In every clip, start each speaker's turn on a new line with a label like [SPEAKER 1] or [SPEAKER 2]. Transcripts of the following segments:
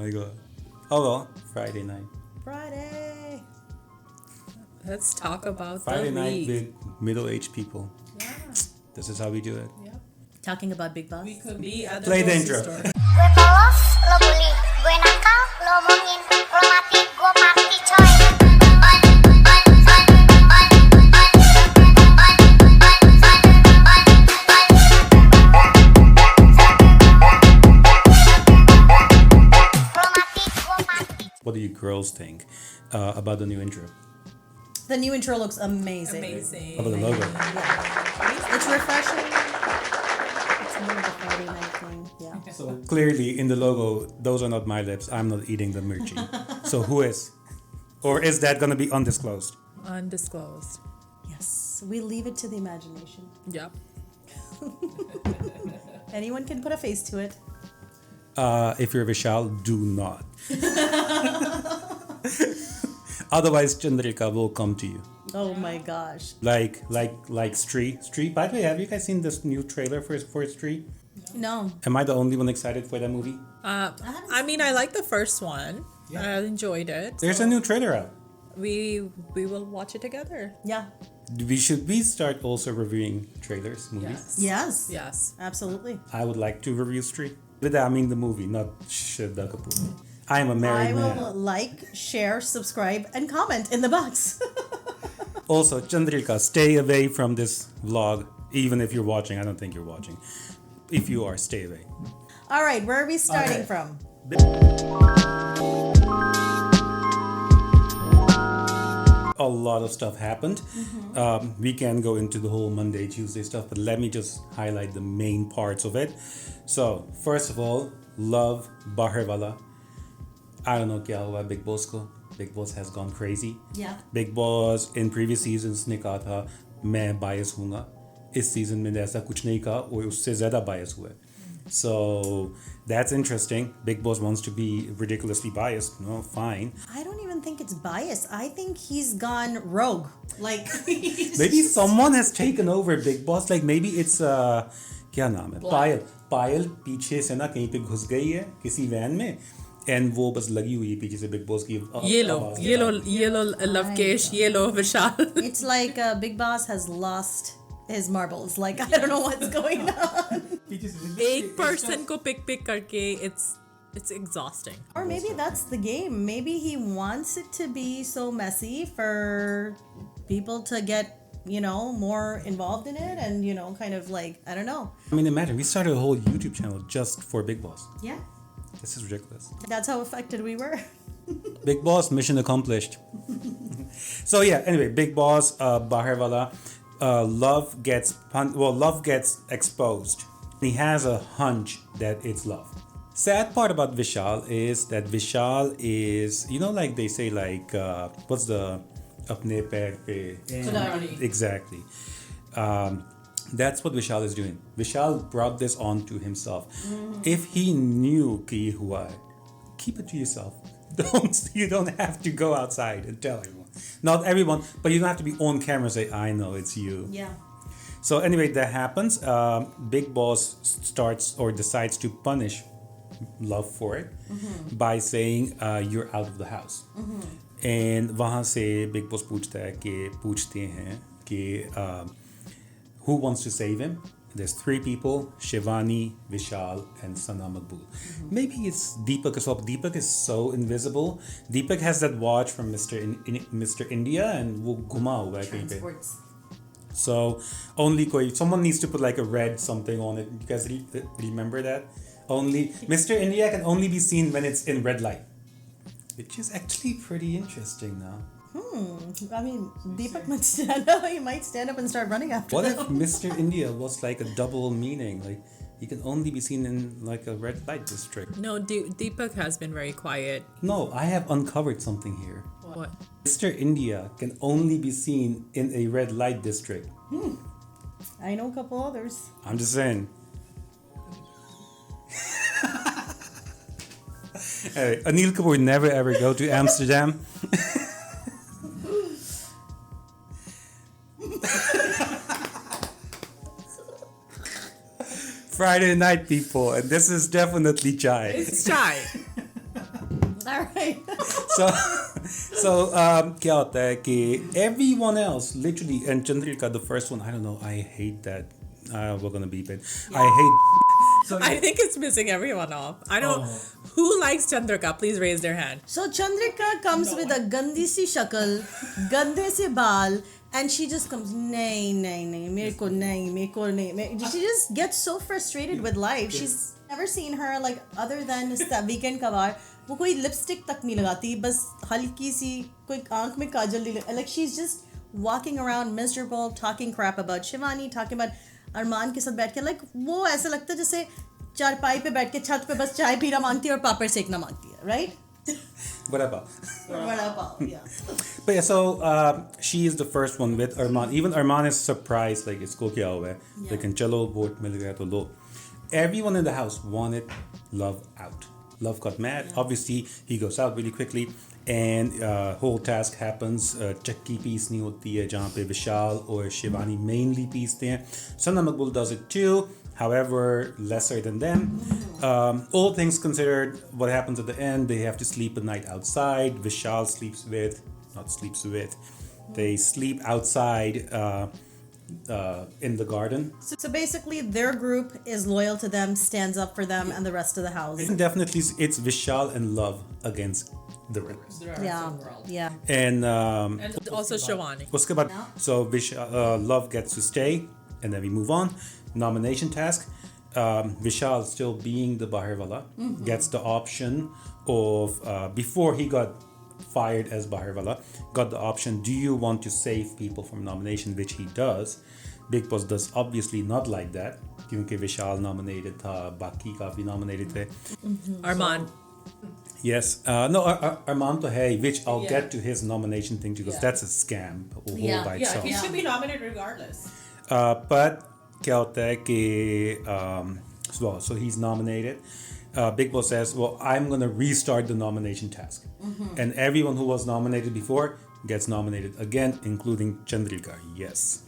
[SPEAKER 1] my god. Oh well, Friday night.
[SPEAKER 2] Friday.
[SPEAKER 3] Let's talk about
[SPEAKER 1] Friday
[SPEAKER 3] the
[SPEAKER 1] night
[SPEAKER 3] week.
[SPEAKER 1] with middle-aged people.
[SPEAKER 3] Yeah.
[SPEAKER 1] This is how we do it.
[SPEAKER 3] Yep.
[SPEAKER 2] Talking about Bigg Boss.
[SPEAKER 3] We could be at the
[SPEAKER 1] Play the
[SPEAKER 3] grocery
[SPEAKER 1] intro.
[SPEAKER 3] store.
[SPEAKER 4] Gue polos, lo bully. Gue nakal, lo omongin. Lo mati, gue party coy.
[SPEAKER 1] What do you girls think about the new intro?
[SPEAKER 2] The new intro looks amazing.
[SPEAKER 3] Amazing.
[SPEAKER 1] About the logo?
[SPEAKER 2] Yeah. It's refreshing. It's more of a Friday night thing. Yeah.
[SPEAKER 1] So clearly in the logo, those are not my lips. I'm not eating the mirchi. So who is? Or is that going to be undisclosed?
[SPEAKER 3] Undisclosed.
[SPEAKER 2] Yes. We leave it to the imagination.
[SPEAKER 3] Yep.
[SPEAKER 2] Anyone can put a face to it.
[SPEAKER 1] If you're Vishal, do not. Otherwise, Chandrika will come to you.
[SPEAKER 2] Oh my gosh.
[SPEAKER 1] Like Stree. Stree, by the way, have you guys seen this new trailer for Stree?
[SPEAKER 2] No.
[SPEAKER 1] Am I the only one excited for that movie?
[SPEAKER 3] I mean, I like the first one.
[SPEAKER 1] Yeah.
[SPEAKER 3] I enjoyed it.
[SPEAKER 1] There's a new trailer out.
[SPEAKER 3] We will watch it together.
[SPEAKER 2] Yeah.
[SPEAKER 1] We start also reviewing trailers, movies?
[SPEAKER 2] Yes.
[SPEAKER 3] Yes.
[SPEAKER 2] Absolutely.
[SPEAKER 1] I would like to review Stree. With that, I mean the movie, not Shraddha Kapoor. I am a married
[SPEAKER 2] I
[SPEAKER 1] man.
[SPEAKER 2] will like, share, subscribe, and comment in the box.
[SPEAKER 1] Also, Chandrika, stay away from this vlog. Even if you're watching, I don't think you're watching. If you are, stay away.
[SPEAKER 2] All right, where are we starting
[SPEAKER 1] Okay.
[SPEAKER 2] from?
[SPEAKER 1] A lot of stuff happened. We can go into the whole Monday, Tuesday stuff, but let me just highlight the main parts of it. So, first of all, love Baharwala. I don't know क्या हुआ Bigg Boss को. Bigg Boss has gone crazy.
[SPEAKER 2] Yeah.
[SPEAKER 1] Bigg Boss in previous seasons ने कहा था मैं bias हूँगा. इस season में ऐसा कुछ नहीं कहा और उससे ज़्यादा bias हुआ है. So that's interesting. Bigg Boss wants to be ridiculously biased. No, fine.
[SPEAKER 2] I don't even think it's bias. I think he's gone rogue. Like,
[SPEAKER 1] Maybe someone has taken over Bigg Boss. Like maybe it's क्या नाम है? पायल पीछे से ना कहीं पे घुस गई है किसी वैन में and वो बस लगी हुई है पीछे से Bigg Boss की
[SPEAKER 3] Yellow Lovekesh, yellow Vishal.
[SPEAKER 2] it's like Bigg Boss has lost his marbles. Like, I don't know what's going on.
[SPEAKER 3] एक person को pick करके it's exhausting.
[SPEAKER 2] Or maybe that's the game. Maybe he wants it to be so messy for people to get, more involved in it and, kind of like, I don't know.
[SPEAKER 1] I mean, imagine we started a whole YouTube channel just for Bigg Boss.
[SPEAKER 2] Yeah.
[SPEAKER 1] This is ridiculous.
[SPEAKER 2] That's how affected we were.
[SPEAKER 1] Bigg Boss, mission accomplished. So yeah, anyway, Bigg Boss, Baharwala, love gets exposed. He has a hunch that it's love. Sad part about Vishal is that Vishal is, like they say, like, what's the apne pair pe? Exactly. That's what Vishal is doing. Vishal brought this on to himself. If he knew ki ye hua hai, keep it to yourself. You don't have to go outside and tell everyone. Not everyone, but you don't have to be on camera and say, I know it's you.
[SPEAKER 2] Yeah.
[SPEAKER 1] So anyway, that happens. Bigg Boss starts or decides to punish love for it by saying you're out of the house. And वहाँ से Bigg Boss पूछते हैं कि who wants to save him? There's 3 people, Shivani, Vishal, and Sana Maqbool. Maybe it's Deepak as well. Deepak is so invisible. Deepak has that watch from Mr. India and वो घुमा हुआ है कहीं पे.
[SPEAKER 2] Transports.
[SPEAKER 1] So someone needs to put like a red something on it. You guys remember that? Mr. India can only be seen when it's in red light, which is actually pretty interesting now.
[SPEAKER 2] I mean, Deepak might stand up. He might stand up and start running after
[SPEAKER 1] What
[SPEAKER 2] them.
[SPEAKER 1] if Mr. India was like a double meaning? Like he can only be seen in like a red light district.
[SPEAKER 3] No, Deepak has been very quiet.
[SPEAKER 1] No, I have uncovered something here.
[SPEAKER 3] What?
[SPEAKER 1] Mr. India can only be seen in a red light district.
[SPEAKER 2] I know a couple others.
[SPEAKER 1] I'm just saying. Anyway, Anil Kapoor never ever go to Amsterdam. Friday night, people, and this is definitely chai.
[SPEAKER 3] It's chai.
[SPEAKER 2] All right.
[SPEAKER 1] So, क्या होता है कि everyone else literally, and Chandrika, the first one, I don't know, I hate that. We're gonna beep it. I hate. So
[SPEAKER 3] I think it's missing everyone off. I don't. Who likes Chandrika? Please raise their hand.
[SPEAKER 2] So Chandrika comes with a gandi si shakal, gande se baal, and she just comes, nahi, mere ko nahi. She just gets so frustrated with life. She's never seen her like other than weekend kavar. वो कोई lipstick तक नहीं लगाती, बस हल्की सी कोई आंख में काजल नहीं like she's just walking around miserable, talking crap about Shivani, talking about अरमान के साथ बैठ के like वो ऐसा लगता है जैसे चारपाई पे बैठ के छत पे बस चाय पीना मांगती है और पापड़ सेकना मांगती है, right?
[SPEAKER 1] Whatever.
[SPEAKER 2] Vada pav, yeah.
[SPEAKER 1] But yeah, so she is the first one with Armaan. Even Armaan is surprised, like इसको क्या हुआ है? लेकिन चलो वोट मिल गया तो लो. Everyone in the house wanted Love out. Love got mad. Obviously, he goes out really quickly, and whole task happens. Chakki piece नहीं होती है जहाँ पे विशाल और शिवानी mainly पीसते हैं. Sana Maqbul does it too. However, lesser than them. All things considered, what happens at the end? They have to sleep a night outside. Vishal they sleep outside in the garden.
[SPEAKER 2] So basically, their group is loyal to them, stands up for them, and the rest of the house.
[SPEAKER 1] And definitely, it's Vishal and Love against the rest.
[SPEAKER 2] Yeah.
[SPEAKER 1] And
[SPEAKER 3] And also Shivani.
[SPEAKER 1] उसके बाद, so Love gets to stay, and then we move on. Nomination task. Vishal, still being the Baharwala, gets the option of before he got fired as Baharwala, got the option, do you want to save people from nomination, which he does. Bigg Boss does obviously not like that, क्योंकि Vishal nominated था, बाकी काफी nominated थे.
[SPEAKER 3] Armaan.
[SPEAKER 1] Yes. No, Armaan to hai, which I'll get to his nomination thing because that's a scam all by itself.
[SPEAKER 5] He should be nominated regardless.
[SPEAKER 1] But क्या होता है कि so he's nominated. Bigg Boss says, well, I'm going to restart the nomination task. And everyone who was nominated before gets nominated again, including Chandrika. Yes.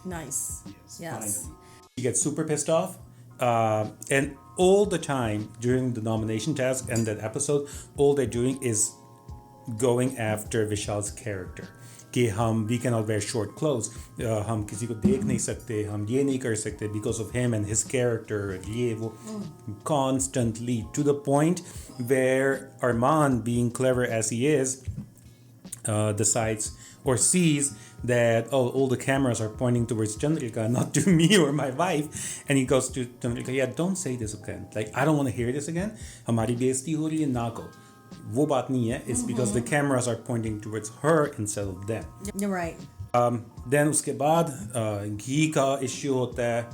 [SPEAKER 2] Nice. Yes.
[SPEAKER 1] He gets super pissed off. And all the time during the nomination task and that episode, all they're doing is going after Vishal's character. कि we cannot wear short clothes, हम किसी को देख नहीं सकते, हम ये नहीं कर सकते because of him and his character, ये वो, constantly, to the point where Armaan, being clever as he is, decides or sees that all the cameras are pointing towards Chandrika, not to me or my wife, and he goes to Chandrika, yeah, don't say this again, like I don't want to hear this again, हमारी बेइज्जती हो रही है, ना को. वो बात नहीं है, it's because the cameras are pointing towards her instead of them.
[SPEAKER 2] You're right.
[SPEAKER 1] Then उसके बाद घी का issue होता है.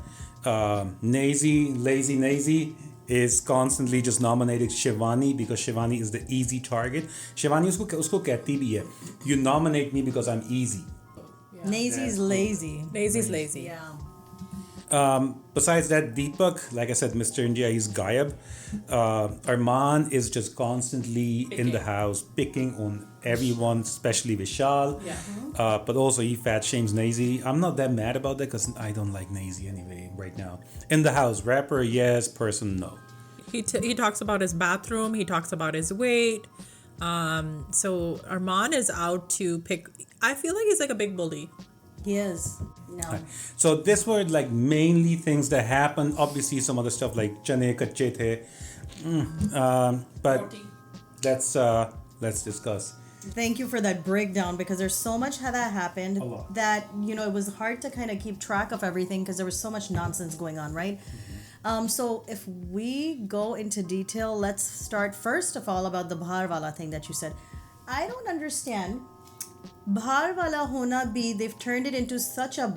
[SPEAKER 1] Lazy Nazy is constantly just nominating Shivani because Shivani is the easy target. Shivani उसको कहती भी है, you nominate me because I'm easy.
[SPEAKER 2] Nazy's lazy.
[SPEAKER 3] Lazy's lazy.
[SPEAKER 2] Yeah.
[SPEAKER 1] Besides that, Deepak, like I said, Mr. India, he's gayab. Armaan is just constantly in the house, picking on everyone, especially Vishal.
[SPEAKER 5] Yeah.
[SPEAKER 1] But also he fat shames Nazy. I'm not that mad about that because I don't like Nazy anyway right now. In the house, rapper, yes, person, no.
[SPEAKER 3] He talks about his bathroom. He talks about his weight. So Armaan is out to pick. I feel like he's like a big bully.
[SPEAKER 2] He is. No.
[SPEAKER 1] So this were like mainly things that happened. Obviously, some other stuff like chane kache the. But let's discuss.
[SPEAKER 2] Thank you for that breakdown because there's so much that happened
[SPEAKER 1] A lot.
[SPEAKER 2] that it was hard to kind of keep track of everything because there was so much nonsense going on, right? So if we go into detail, let's start first of all about the Baharwala thing that you said. I don't understand. Baharwala hona bhi, they've turned it into such a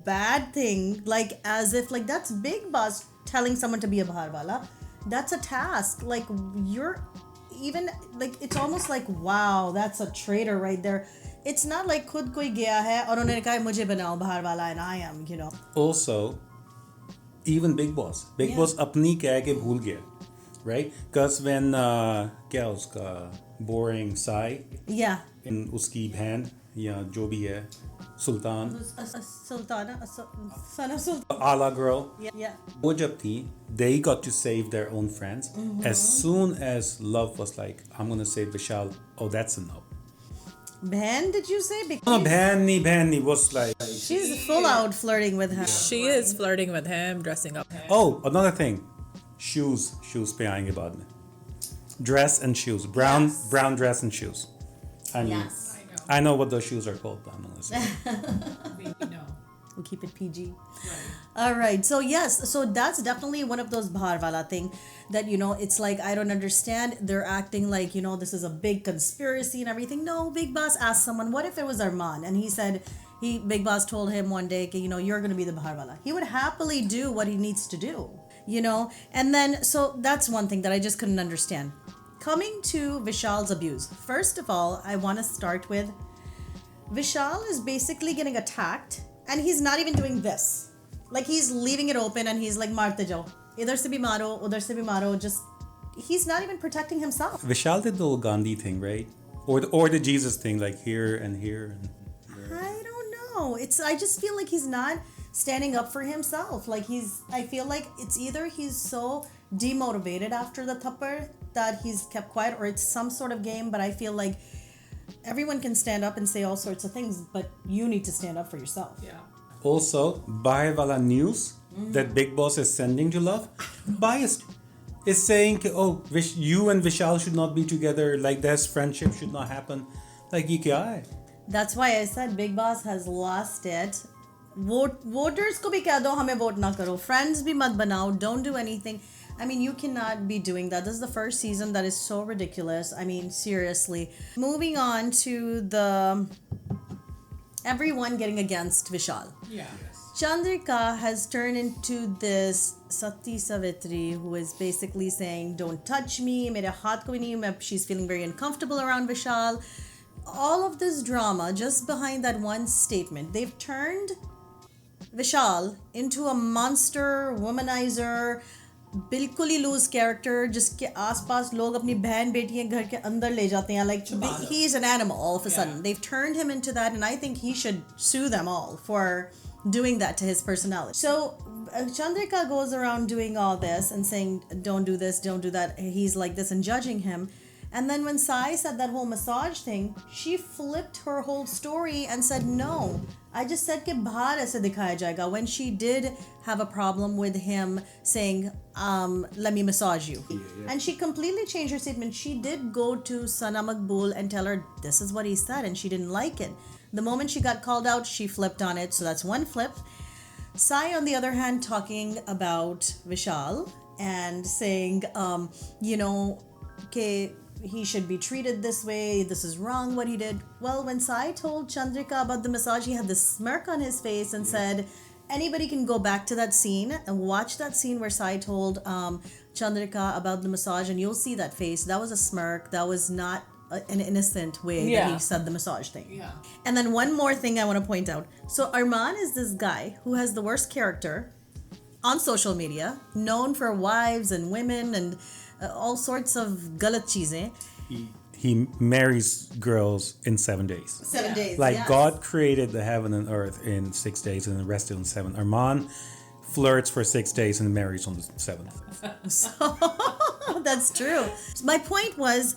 [SPEAKER 2] bad thing, like as if like that's Bigg Boss telling someone to be a Baharwala. That's a task. Like you're even like it's almost like wow, that's a traitor right there. It's not like khud koi gaya hai aur unhone kaha mujhe banao Baharwala and I am,
[SPEAKER 1] Also, even Bigg Boss अपनी कह के भूल गया, right? Because when क्या उसका boring Sai
[SPEAKER 2] Yeah.
[SPEAKER 1] in उसकी बहन या जो भी है सुल्तान
[SPEAKER 2] Sultana, son of Sultan.
[SPEAKER 1] आला girl
[SPEAKER 2] Yeah.
[SPEAKER 1] वो जब थी they got to save their own friends. As soon as love was like I'm gonna save Vishal, oh that's a no.
[SPEAKER 2] Bhan, did you say?
[SPEAKER 1] No,
[SPEAKER 2] Because
[SPEAKER 1] Bhanni was like
[SPEAKER 2] she's full out flirting with him.
[SPEAKER 3] She is flirting with him, dressing up.
[SPEAKER 1] oh another thing shoes पे आएंगे बाद में dress and shoes brown dress and shoes I mean
[SPEAKER 2] Yes.
[SPEAKER 1] I know what those shoes are called but I'm not gonna say.
[SPEAKER 5] We know.
[SPEAKER 2] We'll keep it PG. All right. So yes, so that's definitely one of those bahar wala thing that it's like I don't understand. They're acting like this is a big conspiracy and everything. No, Big Boss asked someone, what if it was Armaan? And he said Big Boss told him one day, you're going to be the bahar wala. He would happily do what he needs to do. And then so that's one thing that I just couldn't understand. Coming to Vishal's abuse. First of all, I want to start with Vishal is basically getting attacked and he's not even doing this. Like he's leaving it open and he's like marte jao. Idhar se bhi maro, udhar se bhi maro. Just he's not even protecting himself.
[SPEAKER 1] Vishal did the whole Gandhi thing, right? Or the Jesus thing, like here and here.
[SPEAKER 2] I don't know. I just feel like he's not standing up for himself. Like I feel like it's either he's so demotivated after the thappar that he's kept quiet or it's some sort of game, but I feel like everyone can stand up and say all sorts of things, but you need to stand up for yourself.
[SPEAKER 5] Yeah.
[SPEAKER 1] Also, Bahar Wala news that Big Boss is sending to love, biased. Is saying, oh, you and Vishal should not be together, like this friendship should not happen. Like, ye kya hai?
[SPEAKER 2] That's why I said Big Boss has lost it. Voters ko bhi keh do, hame vote na karo. Friends bhi mat banao. Don't do anything. I mean, you cannot be doing that. This is the first season that is so ridiculous. I mean, seriously. Moving on to everyone getting against Vishal.
[SPEAKER 5] Yeah.
[SPEAKER 2] Chandrika has turned into this Sati Savitri who is basically saying, don't touch me, mere haath ko bhi nahi. She's feeling very uncomfortable around Vishal. All of this drama just behind that one statement. They've turned Vishal into a monster, womanizer, बिल्कुल ही loose character जिसके आसपास लोग अपनी बहन बेटियां घर के अंदर ले जाते हैं like he is an animal all of a sudden. They've turned him into that and I think he should sue them all for doing that to his personality. So Chandrika goes around doing all this and saying don't do this, don't do that. He's like this and judging him. And then when Sai said that whole massage thing, she flipped her whole story and said, no, I just said कि बाहर ऐसे दिखाया जाएगा. When she did have a problem with him saying, let me massage you. And she completely changed her statement. She did go to Sana Maqbool and tell her, this is what he said, and she didn't like it. The moment she got called out, she flipped on it. So that's one flip. Sai, on the other hand, talking about Vishal and saying, okay, he should be treated this way, this is wrong what he did. Well, when Sai told Chandrika about the massage, he had this smirk on his face and said, anybody can go back to that scene and watch that scene where Sai told Chandrika about the massage and you'll see that face. That was a smirk. That was not an innocent way that he said the massage thing.
[SPEAKER 5] Yeah.
[SPEAKER 2] And then one more thing I want to point out. So Armaan is this guy who has the worst character on social media, known for wives and women and all sorts of galat cheezein.
[SPEAKER 1] He marries girls in 7 days.
[SPEAKER 2] 7 days.
[SPEAKER 1] Like
[SPEAKER 2] yes.
[SPEAKER 1] God created the heaven and earth in 6 days and rested on 7. Armaan flirts for 6 days and marries on the 7th.
[SPEAKER 2] That's true. My point was,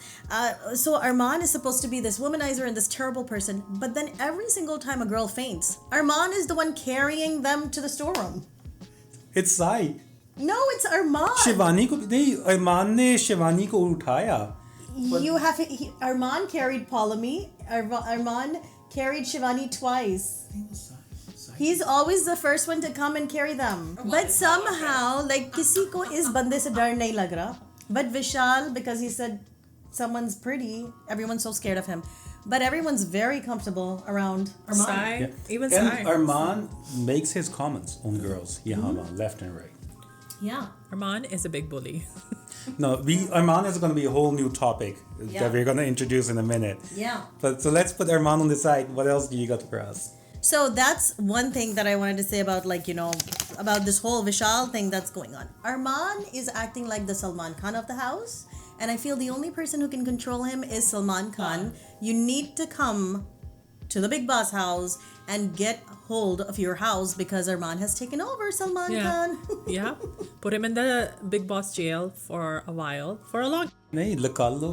[SPEAKER 2] so Armaan is supposed to be this womanizer and this terrible person, but then every single time a girl faints, Armaan is the one carrying them to the storeroom.
[SPEAKER 1] It's Sai.
[SPEAKER 2] No, it's Armaan.
[SPEAKER 1] Shivani को नहीं अरमान ने शिवानी को उठाया.
[SPEAKER 2] Armaan carried Paulami. Armaan carried Shivani twice. He's always the first one to come and carry them. But somehow, like, किसी को इस बंदे से डर नहीं लग रहा. But Vishal, because he said someone's pretty, everyone's so scared of him. But everyone's very comfortable around Armaan.
[SPEAKER 3] Sai, even
[SPEAKER 1] And
[SPEAKER 3] Sai.
[SPEAKER 1] Armaan makes his comments on girls. Left and right.
[SPEAKER 2] Yeah.
[SPEAKER 3] Armaan is a big bully.
[SPEAKER 1] No, Armaan is going to be a whole new topic that we're going to introduce in a minute.
[SPEAKER 2] Yeah.
[SPEAKER 1] But so let's put Armaan on the side. What else do you got for us?
[SPEAKER 2] So that's one thing that I wanted to say about, like, about this whole Vishal thing that's going on. Armaan is acting like the Salman Khan of the house. And I feel the only person who can control him is Salman Khan. You need to come to the Bigg Boss house and get hold of your house because Armaan has taken over Salman Khan.
[SPEAKER 3] Yeah. Put him in the Big Boss jail for a while, for a long.
[SPEAKER 1] नहीं निकाल लो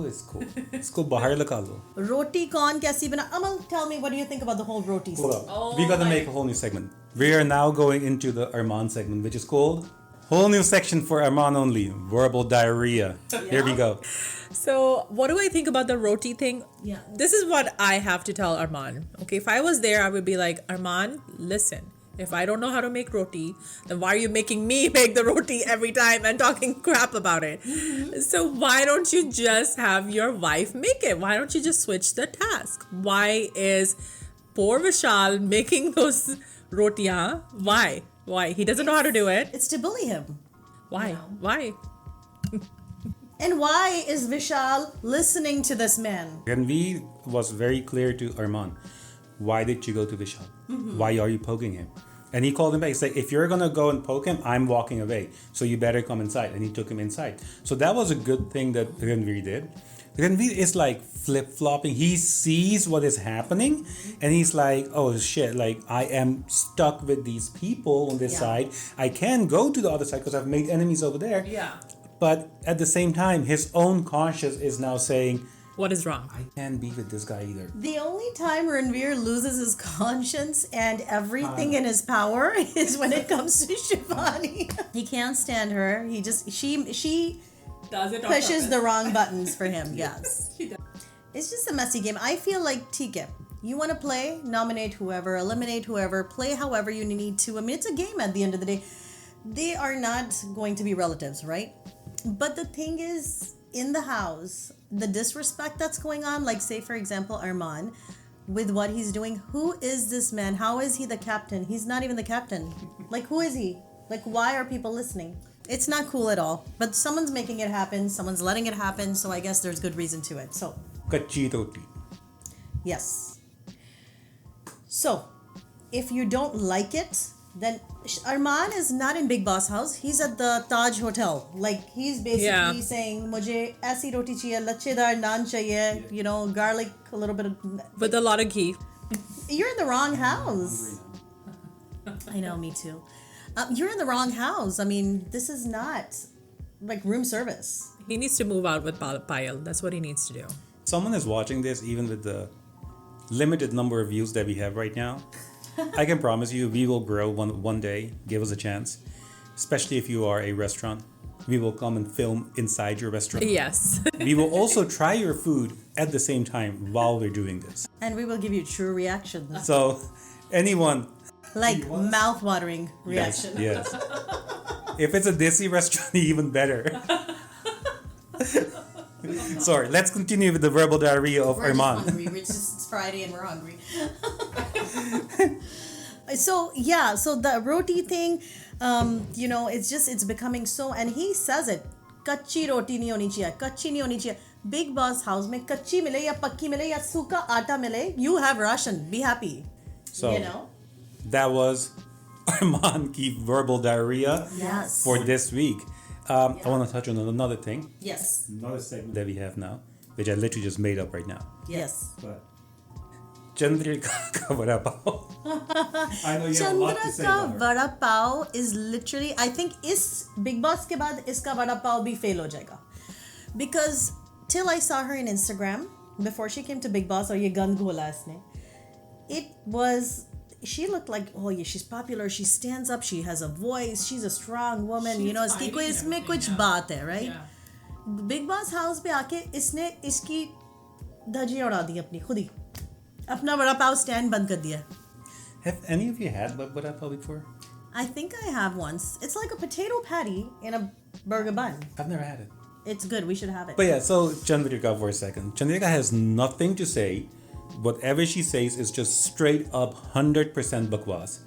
[SPEAKER 1] इसको बाहर निकाल लो.
[SPEAKER 2] Roti kaun kaisi bana? Amal, tell me, what do you think about the whole roti
[SPEAKER 1] Hold
[SPEAKER 2] stuff?
[SPEAKER 1] up. We gotta make a whole new segment. We are now going into the Armaan segment, which is called whole new section for Armaan only. Verbal diarrhea. Here we go.
[SPEAKER 3] So, what do I think about the roti thing?
[SPEAKER 2] Yeah.
[SPEAKER 3] This is what I have to tell Armaan. Okay, if I was there, I would be like, Armaan, listen. If I don't know how to make roti, then why are you making me make the roti every time and talking crap about it? So why don't you just have your wife make it? Why don't you just switch the task? Why is poor Vishal making those rotiyan? Why? Why? He doesn't know how to do it.
[SPEAKER 2] It's to bully him.
[SPEAKER 3] Why? Why?
[SPEAKER 2] And why is Vishal listening to this man?
[SPEAKER 1] Ranveer was very clear to Armaan. Why did you go to Vishal? Why are you poking him? And he called him back. He said, if you're going to go and poke him, I'm walking away. So you better come inside. And he took him inside. So that was a good thing that Ranveer did. Ranveer is like flip-flopping. He sees what is happening. And he's like, oh shit, like I am stuck with these people on this side. I can go to the other side because I've made enemies over there.
[SPEAKER 3] Yeah.
[SPEAKER 1] But at the same time, his own conscience is now saying,
[SPEAKER 3] What is wrong?
[SPEAKER 1] I can't be with this guy either.
[SPEAKER 2] The only time Ranveer loses his conscience and everything in his power is when it comes to Shivani. He can't stand her. He just she
[SPEAKER 3] Does it
[SPEAKER 2] pushes the wrong buttons for him. Yes. It's just a messy game. I feel like TK. You want to play, nominate whoever, eliminate whoever, play however you need to. I mean, it's a game at the end of the day. They are not going to be relatives, right? But the thing is, in the house, the disrespect that's going on, like say for example Armaan, with what he's doing, who is this man? How is he the captain? He's not even the captain. Like, who is he? Like, why are people listening? It's not cool at all. But someone's making it happen, someone's letting it happen, so I guess there's good reason to it. So
[SPEAKER 1] Kachi roti.
[SPEAKER 2] yes. So if you don't like it, then Armaan is not in Bigg Boss house. He's at the Taj Hotel. Like, he's basically saying, "Mujhe aisi roti chahiye, lachedar naan chahiye, you know, garlic, a little bit of."
[SPEAKER 3] With a lot of ghee.
[SPEAKER 2] You're in the wrong house. I know, me too. You're in the wrong house. I mean, this is not like room service.
[SPEAKER 3] He needs to move out with Payal. That's what he needs to do.
[SPEAKER 1] Someone is watching this, even with the limited number of views that we have right now. I can promise you, we will grow one day. Give us a chance. Especially if you are a restaurant. We will come and film inside your restaurant.
[SPEAKER 3] Yes.
[SPEAKER 1] We will also try your food at the same time while we're doing this.
[SPEAKER 2] And we will give you true reactions.
[SPEAKER 1] So, anyone...
[SPEAKER 2] Like mouth-watering reaction.
[SPEAKER 1] Yes. If it's a Desi restaurant, even better. Sorry, let's continue with the verbal diarrhea of
[SPEAKER 2] We're
[SPEAKER 1] Armaan.
[SPEAKER 2] just hungry. It's Friday and we're hungry. So the roti thing, you know, it's becoming so, and he says it, kachi roti nahi honi chahiye, kachi nahi honi chahiye. Bigg Boss house mein kachi mile ya pakki mile ya suka aata mile, you have ration. Be happy.
[SPEAKER 1] So,
[SPEAKER 2] you know.
[SPEAKER 1] that was Armaan ki verbal diarrhea
[SPEAKER 2] Yes.
[SPEAKER 1] for this week. I want to touch on another thing.
[SPEAKER 2] Yes.
[SPEAKER 1] Another segment that we have now, which I literally just made up right now.
[SPEAKER 2] Yes.
[SPEAKER 1] But Chandrika ka vada pav. I know you have a lot to say
[SPEAKER 2] Chandra ka
[SPEAKER 1] about her.
[SPEAKER 2] vada pav is literally, I think is Bigg Boss ke baad iska vada pav bhi fail ho jayega. Because till I saw her in Instagram, before she came to Bigg Boss, or ye gand ghola isne, it was, she looked like, oh yeah, she's popular, she stands up, she has a voice, she's a strong woman, you know, iski koi isme kuch baat hai, right?
[SPEAKER 3] Yeah.
[SPEAKER 2] Bigg Boss house पे आके इसने इसकी धज्जियां उड़ा दी अपनी खुद ही, अपना vada pav stand बंद कर दिया.
[SPEAKER 1] Have any of you had vada pav before?
[SPEAKER 2] I think I have once. It's like a potato patty in a burger bun.
[SPEAKER 1] I've never had it.
[SPEAKER 2] It's good. We should have it.
[SPEAKER 1] But yeah, so Chandrika for a second. Chandrika has nothing to say. Whatever she says is just straight up 100% bakwas.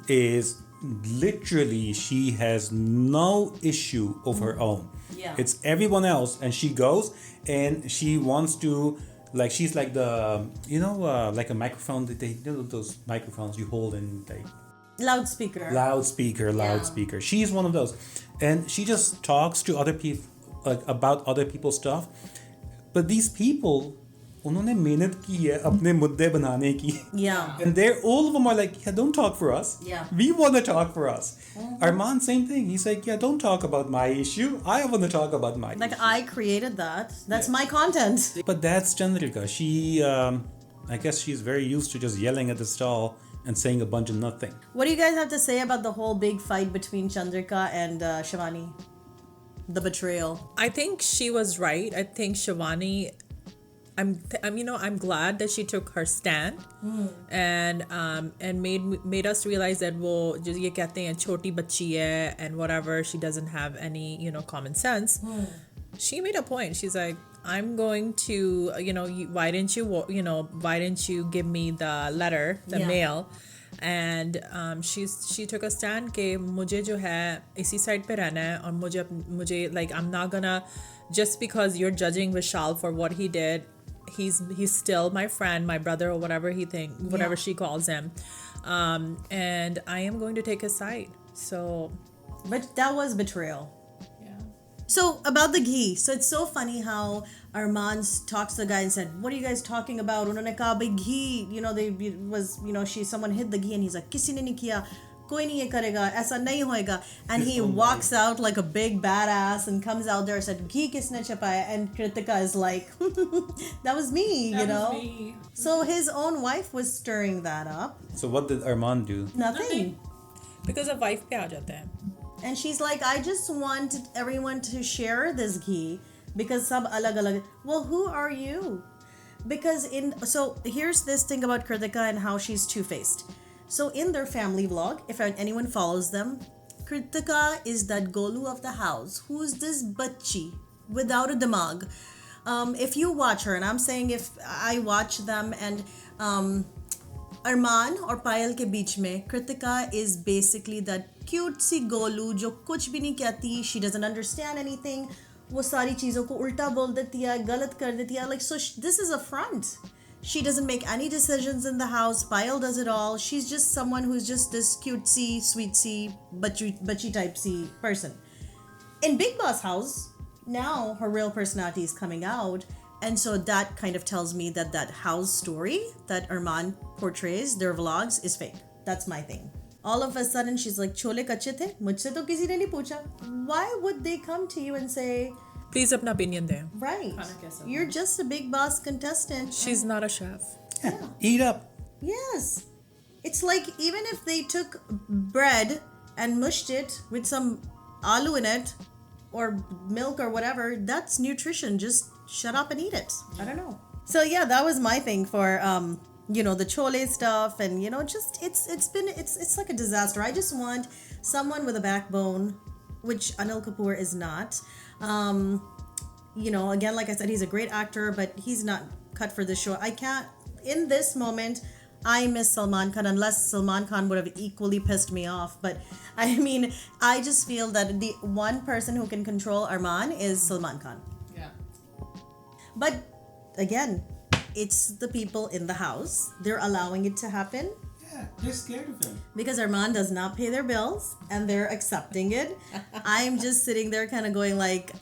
[SPEAKER 1] Is literally, she has no issue of her own.
[SPEAKER 2] Yeah.
[SPEAKER 1] It's everyone else, and she goes and she wants to, like, she's like the, you know, like a microphone that they, you know, those microphones you hold and like
[SPEAKER 2] Loudspeaker.
[SPEAKER 1] loudspeaker. She's one of those, and she just talks to other people, like, about other people's stuff. But these people उन्होंने मेहनत की है अपने मुद्दे बनाने की.
[SPEAKER 2] Yeah.
[SPEAKER 1] And they're all of them are like, yeah, don't talk for us.
[SPEAKER 2] Yeah.
[SPEAKER 1] We want to talk for us. Armaan, same thing. He's like, yeah, don't talk about my issue. I want to talk about my
[SPEAKER 2] Like,
[SPEAKER 1] issue.
[SPEAKER 2] I created that. That's my content.
[SPEAKER 1] But that's Chandrika. She, I guess she's very used to just yelling at the stall and saying a bunch of nothing.
[SPEAKER 2] What do you guys have to say about the whole big fight between Chandrika and Shivani? The betrayal.
[SPEAKER 3] I think she was right. I think Shivani, I'm glad that she took her stand and made us realize that वो जो ये कहते हैं छोटी बच्ची है and whatever, she doesn't have any common sense. She made a point. She's like, I'm going to why didn't you give me the letter, the mail? And she took a stand कि मुझे जो है इसी side पे रहना है और मुझे like I'm not gonna, just because you're judging Vishal for what he did, he's still my friend, my brother, or whatever she calls him, and I am going to take his side. So,
[SPEAKER 2] But that was betrayal.
[SPEAKER 3] yeah.
[SPEAKER 2] So about the ghee. So it's so funny how Armaan talks to the guy and said, "What are you guys talking about?" उन्होंने कहा भाई ghee, someone hid the ghee and he's like, किसी ने नहीं किया, कोई नहीं ये करेगा, ऐसा नहीं होएगा. And he walks out like a big badass and comes out there and said, ghee किसने छपाया? And Kritika is like, that was me, you know.
[SPEAKER 5] Me.
[SPEAKER 2] So his own wife was stirring that up.
[SPEAKER 1] So what did Armaan do?
[SPEAKER 2] Nothing.
[SPEAKER 3] Because of wife पे आ जाते हैं.
[SPEAKER 2] And she's like, I just want everyone to share this ghee because sab alag alag. Well, who are you? Because so here's this thing about Kritika and how she's two-faced. So in their family vlog, if anyone follows them, Kritika is that golu of the house. Who's this bachchi without a damag? If you watch her, and I'm saying if I watch them, and Armaan or Payal ke beech mein, Kritika is basically that cutesy golu jo kuch bhi nahi kehti. She doesn't understand anything. वो सारी चीज़ों को उल्टा बोल देती है, गलत कर देती है. Like, so this is a front. She doesn't make any decisions in the house. Payal does it all. She's just someone who's just this cutesy, sweetsy, butchy typesy person. In Bigg Boss house, now her real personality is coming out. And so that kind of tells me that house story that Armaan portrays, their vlogs, is fake. That's my thing. All of a sudden, she's like, chole kache the? Mujhse to kisi ne nahi pucha. Why would they come to you and say,
[SPEAKER 3] Please अपना opinion दें.
[SPEAKER 2] right, you're just a Bigg Boss contestant.
[SPEAKER 3] She's not a chef.
[SPEAKER 1] Yeah. Eat up.
[SPEAKER 2] Yes. It's like even if they took bread and mushed it with some aloo in it or milk or whatever, that's nutrition. Just shut up and eat it. I don't know. So yeah, that was my thing for the chole stuff, and just it's like a disaster. I just want someone with a backbone, which Anil Kapoor is not. Again, like I said, he's a great actor, but he's not cut for this show. I can't, in this moment, I miss Salman Khan, unless Salman Khan would have equally pissed me off. But I mean, I just feel that the one person who can control Armaan is Salman Khan.
[SPEAKER 5] Yeah.
[SPEAKER 2] But again, it's the people in the house. They're allowing it to happen.
[SPEAKER 1] Yeah, they're scared of him.
[SPEAKER 2] Because Armaan does not pay their bills and they're accepting it. I'm just sitting there kind of going like,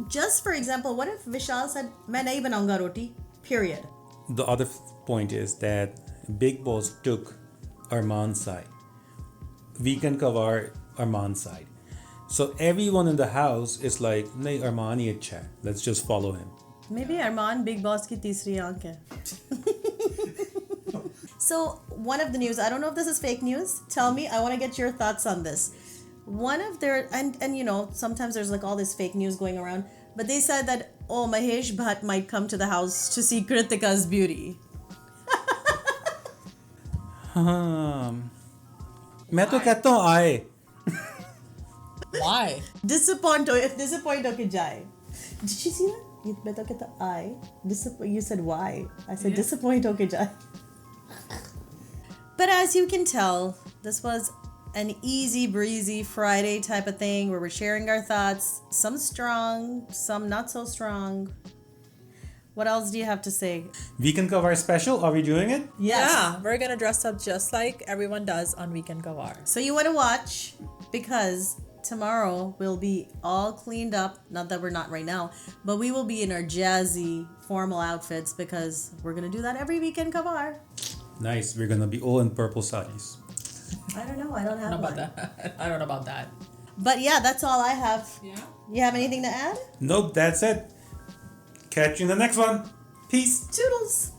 [SPEAKER 2] just for example, what if Vishal said, "Main nahi banaunga roti," period.
[SPEAKER 1] The other point is that Bigg Boss took Armaan's side. Weekend cover Armaan's side. So everyone in the house is like, nahi, Armaan hi acha hai. Let's just follow him.
[SPEAKER 2] Maybe Armaan Bigg Boss ki tisri aankh hai. So one of the news, I don't know if this is fake news. Tell me, I want to get your thoughts on this. One of their, and sometimes there's like all this fake news going around, but they said that, Mahesh Bhatt might come to the house to see Kritika's beauty.
[SPEAKER 1] मैं तो कहता हूँ आए.
[SPEAKER 3] Why?
[SPEAKER 2] Disappoint hoke jaye. Did you see that? मैं तो कहता I. You said why? I said disappoint hoke jaye. But as you can tell, this was an easy breezy Friday type of thing where we're sharing our thoughts. Some strong, some not so strong. What else do you have to say?
[SPEAKER 1] Weekend cover special, are we doing it?
[SPEAKER 2] Yes.
[SPEAKER 3] Yeah, we're gonna dress up just like everyone does on Weekend Gawar.
[SPEAKER 2] So you want to watch because tomorrow we'll be all cleaned up. Not that we're not right now, but we will be in our jazzy formal outfits because we're gonna do that every weekend, Kavar.
[SPEAKER 1] Nice. We're gonna be all in purple saris.
[SPEAKER 2] I don't know. I don't have
[SPEAKER 3] About
[SPEAKER 2] one.
[SPEAKER 3] that. I don't know about that.
[SPEAKER 2] But yeah, that's all I have.
[SPEAKER 3] Yeah.
[SPEAKER 2] You have anything to add?
[SPEAKER 1] Nope, that's it. Catch you in the next one. Peace.
[SPEAKER 2] Toodles.